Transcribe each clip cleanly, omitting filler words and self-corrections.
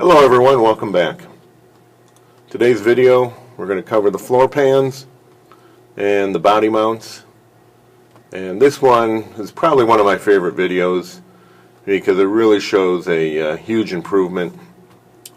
Hello everyone, welcome back. Today's video we're going to cover the floor pans and the body mounts, and this one is probably one of my favorite videos because it really shows a huge improvement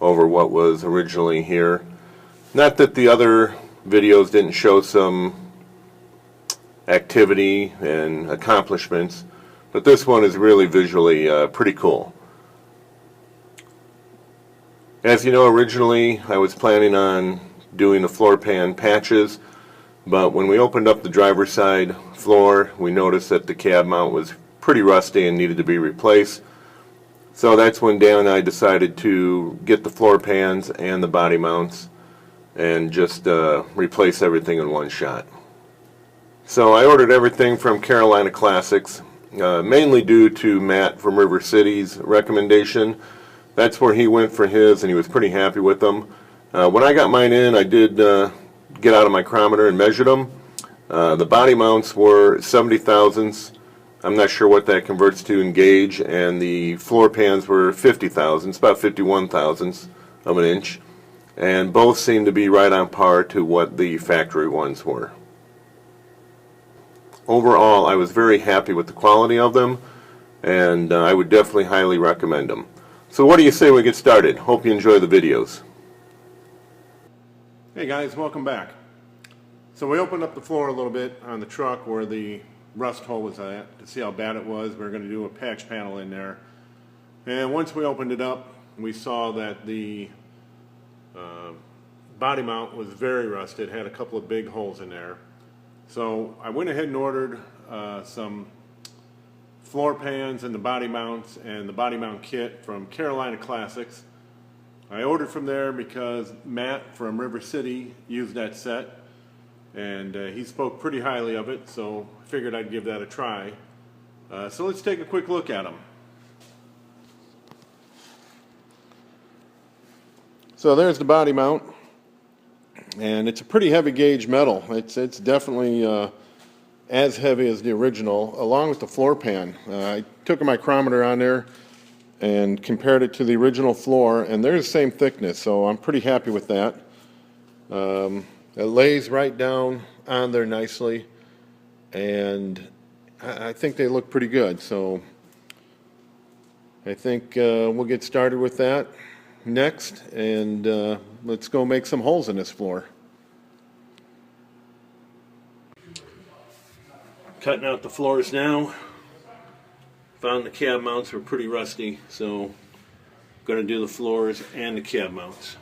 over what was originally here. Not that the other videos didn't show some activity and accomplishments, but this one is really visually pretty cool. As you know, originally I was planning on doing the floor pan patches, but when we opened up the driver's side floor, we noticed that the cab mount was pretty rusty and needed to be replaced. So that's when Dan and I decided to get the floor pans and the body mounts and just replace everything in one shot. So I ordered everything from Carolina Classics, mainly due to Matt from River City's recommendation. That's where he went for his, and he was pretty happy with them. When I got mine in, I did get out a micrometer and measured them. The body mounts were 70 thousandths. I'm not sure what that converts to in gauge, and the floor pans were 50 thousandths, about 51 thousandths of an inch. And both seemed to be right on par to what the factory ones were. Overall, I was very happy with the quality of them, and I would definitely highly recommend them. So what do you say we get started? Hope you enjoy the videos. Hey guys, welcome back. So we opened up the floor a little bit on the truck where the rust hole was at to see how bad it was. We were going to do a patch panel in there. And once we opened it up, we saw that the body mount was very rusted. It had a couple of big holes in there. So I went ahead and ordered some floor pans and the body mounts and the body mount kit from Carolina Classics. I ordered from there because Matt from River City used that set, and he spoke pretty highly of it, so I figured I'd give that a try. So let's take a quick look at them. So there's the body mount, and it's a pretty heavy gauge metal. It's definitely as heavy as the original, along with the floor pan. I took a micrometer on there and compared it to the original floor, and they're the same thickness, so I'm pretty happy with that. It lays right down on there nicely, and I think they look pretty good, so I think we'll get started with that next, and let's go make some holes in this floor. Cutting out the floors now. Found the cab mounts were pretty rusty, so I'm going to do the floors and the cab mounts.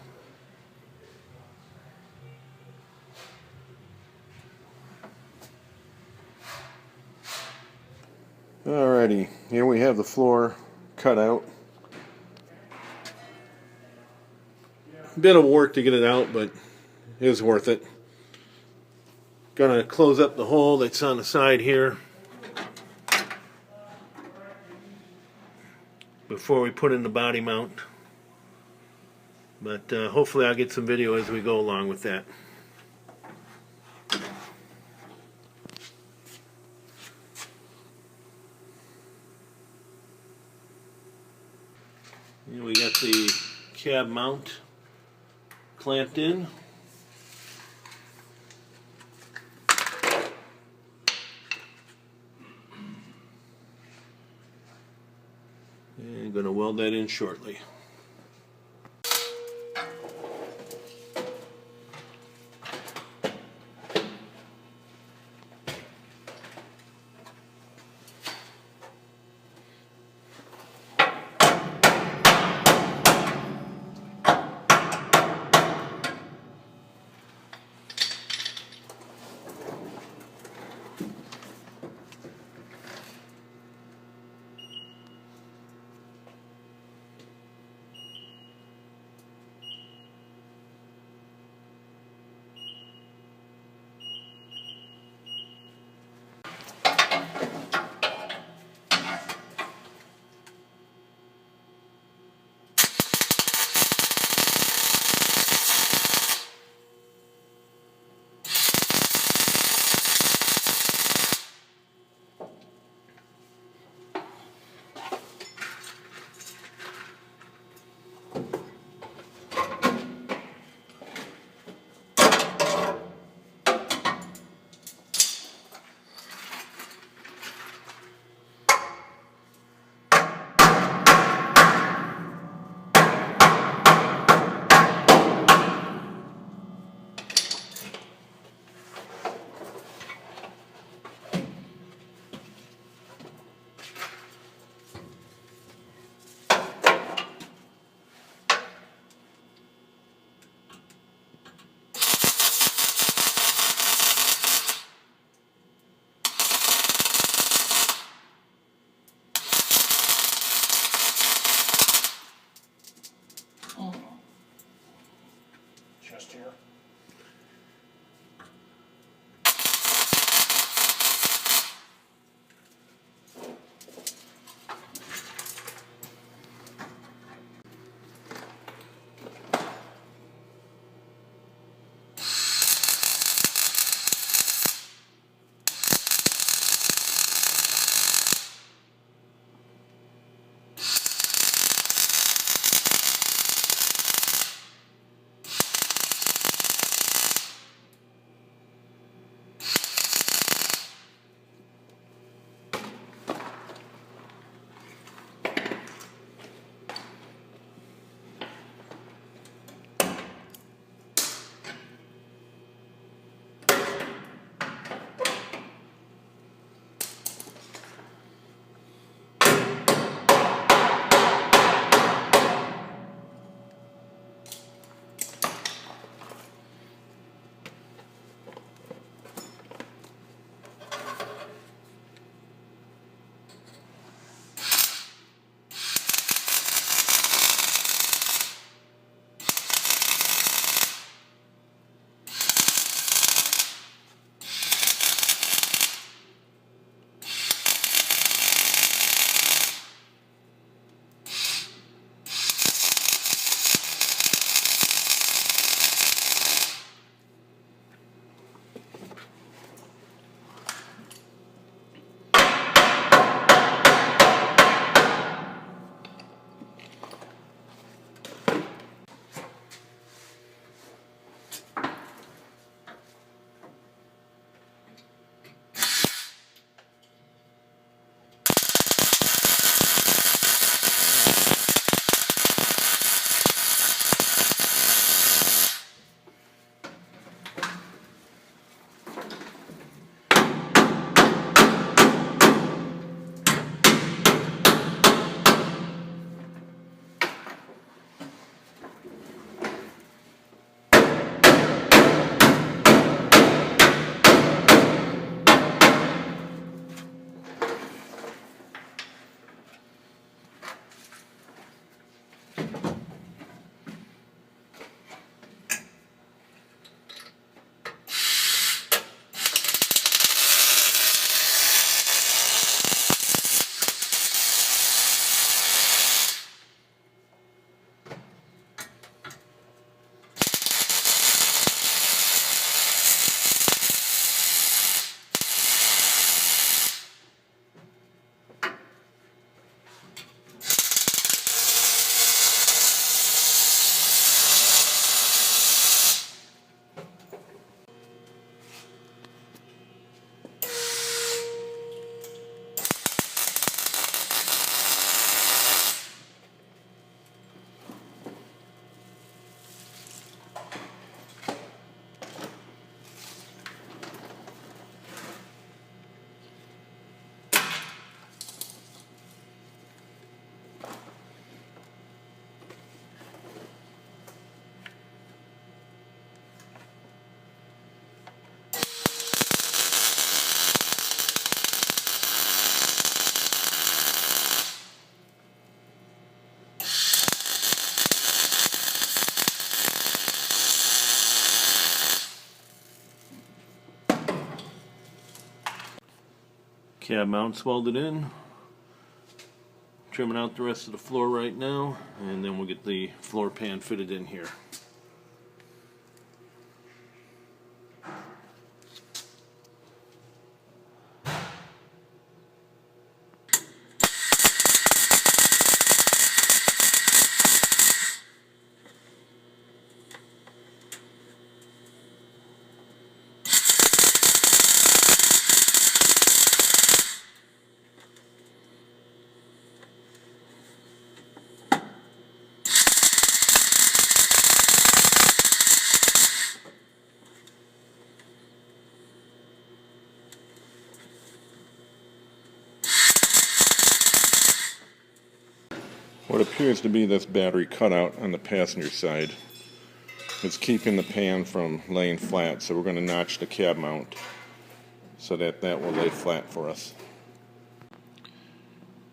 Alrighty, here we have the floor cut out. A bit of work to get it out, but it was worth it. Gonna close up the hole that's on the side here before we put in the body mount, but hopefully I'll get some video as we go along with that. Here we got the cab mount clamped in. And I'm going to weld that in shortly. just here. Cab mounts welded in. Trimming out the rest of the floor right now, and then we'll get the floor pan fitted in here. What appears to be this battery cutout on the passenger side is keeping the pan from laying flat, so we're going to notch the cab mount so that that will lay flat for us.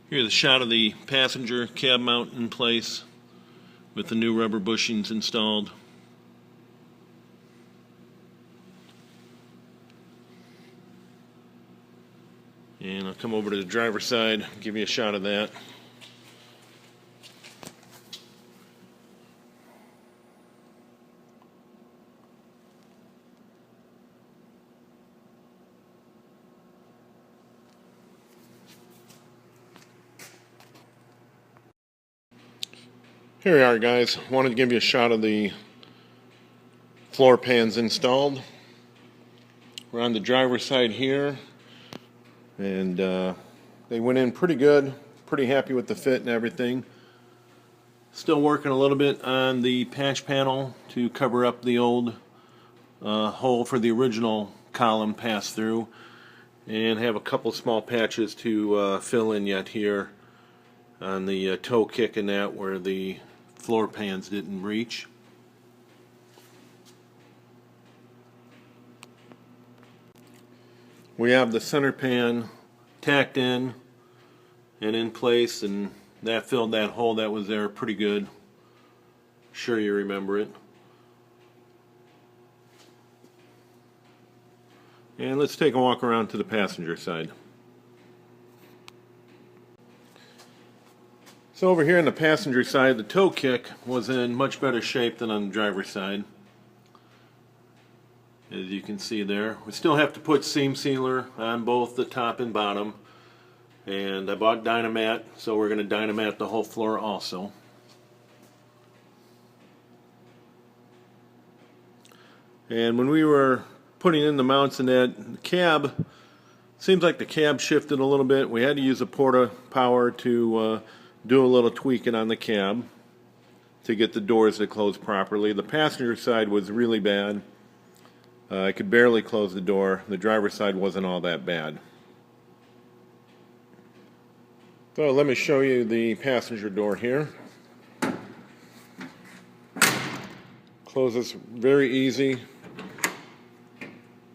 Here's a shot of the passenger cab mount in place with the new rubber bushings installed. And I'll come over to the driver's side, give you a shot of that. Here we are, guys. Wanted to give you a shot of the floor pans installed. We're on the driver's side here, and they went in pretty good. Pretty happy with the fit and everything. Still working a little bit on the patch panel to cover up the old hole for the original column pass through, and have a couple small patches to fill in yet here on the toe kick and that where the floor pans didn't reach. We have the center pan tacked in and in place, and that filled that hole that was there pretty good. Sure you remember it. And let's take a walk around to the passenger side. So over here on the passenger side, the toe kick was in much better shape than on the driver's side. As you can see there. We still have to put seam sealer on both the top and bottom. And I bought Dynamat, so we're going to Dynamat the whole floor also. And when we were putting in the mounts in that cab, seems like the cab shifted a little bit. We had to use a porta power to do a little tweaking on the cab to get the doors to close properly. The passenger side was really bad. I could barely close the door. The driver's side wasn't all that bad. So let me show you the passenger door here. Closes very easy.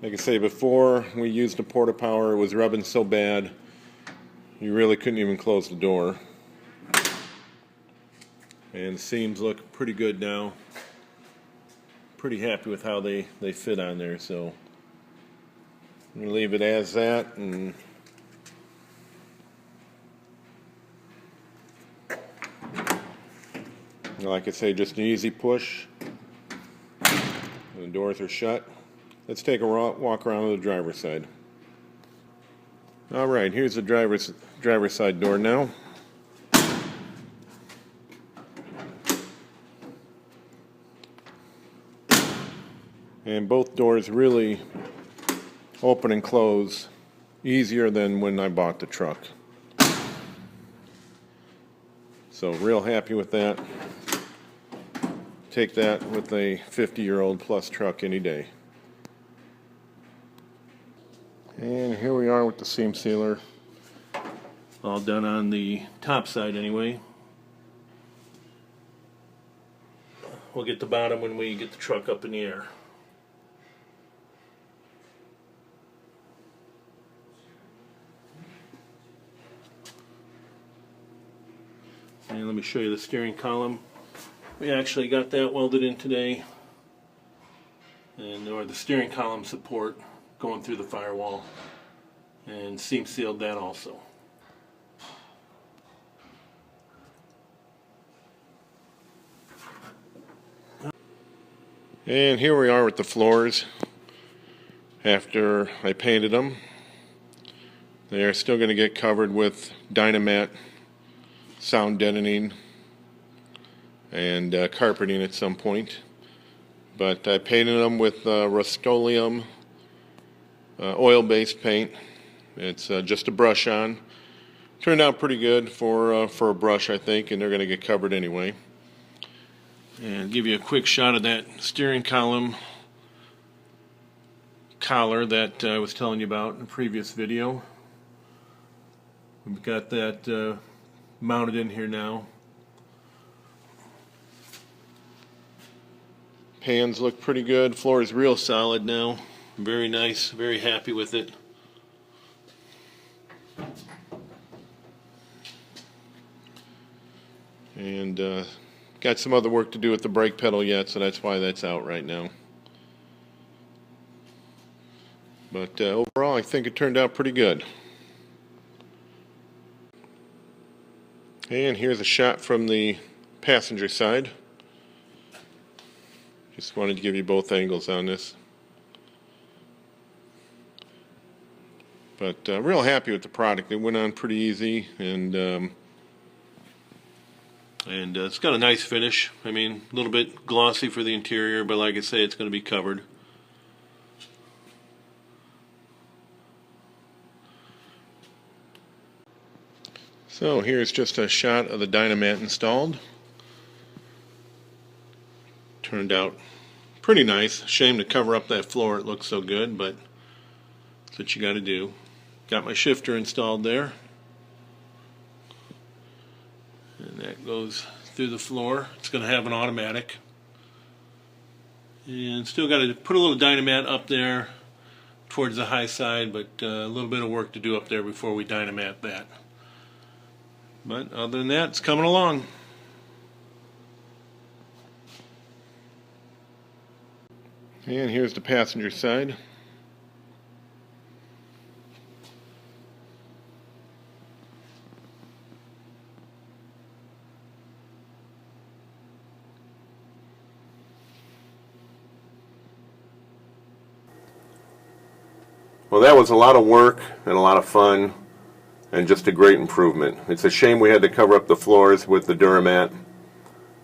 Like I say, before we used the porta power, it was rubbing so bad you really couldn't even close the door. And the seams look pretty good now. Pretty happy with how they fit on there, so I'm going to leave it as that. And like I say, just an easy push. The doors are shut. Let's take a walk around to the driver's side. Alright, here's the driver's side door now. And both doors really open and close easier than when I bought the truck. So real happy with that. Take that with a 50-year-old plus truck any day. And here we are with the seam sealer. All done on the top side anyway. We'll get the bottom when we get the truck up in the air. And let me show you the steering column. We actually got that welded in today. And or the steering column support going through the firewall. And seam sealed that also. And here we are with the floors after I painted them. They are still going to get covered with Dynamat sound deadening and carpeting at some point. But I painted them with Rust-Oleum oil-based paint. It's just a brush on. Turned out pretty good for a brush, I think, and they're going to get covered anyway. And give you a quick shot of that steering column collar that I was telling you about in the previous video. We've got that mounted in here now. Pans look pretty good. Floor is real solid now. Very nice. Very happy with it. And got some other work to do with the brake pedal yet, so that's why that's out right now. But overall, I think it turned out pretty good. And here's a shot from the passenger side. Just wanted to give you both angles on this. But real happy with the product. It went on pretty easy, and it's got a nice finish. I mean, a little bit glossy for the interior, but like I say, it's going to be covered. So here's just a shot of the Dynamat installed. Turned out pretty nice. Shame to cover up that floor, it looks so good, but that's what you got to do. Got my shifter installed there. And that goes through the floor. It's going to have an automatic. And still got to put a little Dynamat up there towards the high side, but a little bit of work to do up there before we Dynamat that. But other than that, it's coming along. And here's the passenger side. Well, that was a lot of work and a lot of fun and just a great improvement. It's a shame we had to cover up the floors with the Duramat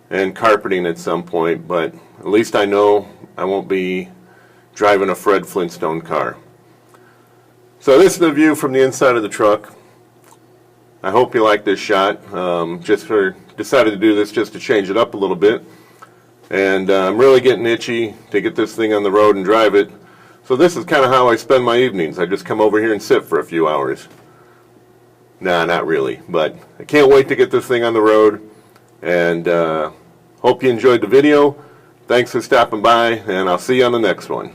and carpeting at some point, but at least I know I won't be driving a Fred Flintstone car. So this is the view from the inside of the truck. I hope you like this shot. Decided to do this just to change it up a little bit. And I'm really getting itchy to get this thing on the road and drive it. So this is kind of how I spend my evenings. I just come over here and sit for a few hours. Nah, not really, but I can't wait to get this thing on the road. And hope you enjoyed the video. Thanks for stopping by, and I'll see you on the next one.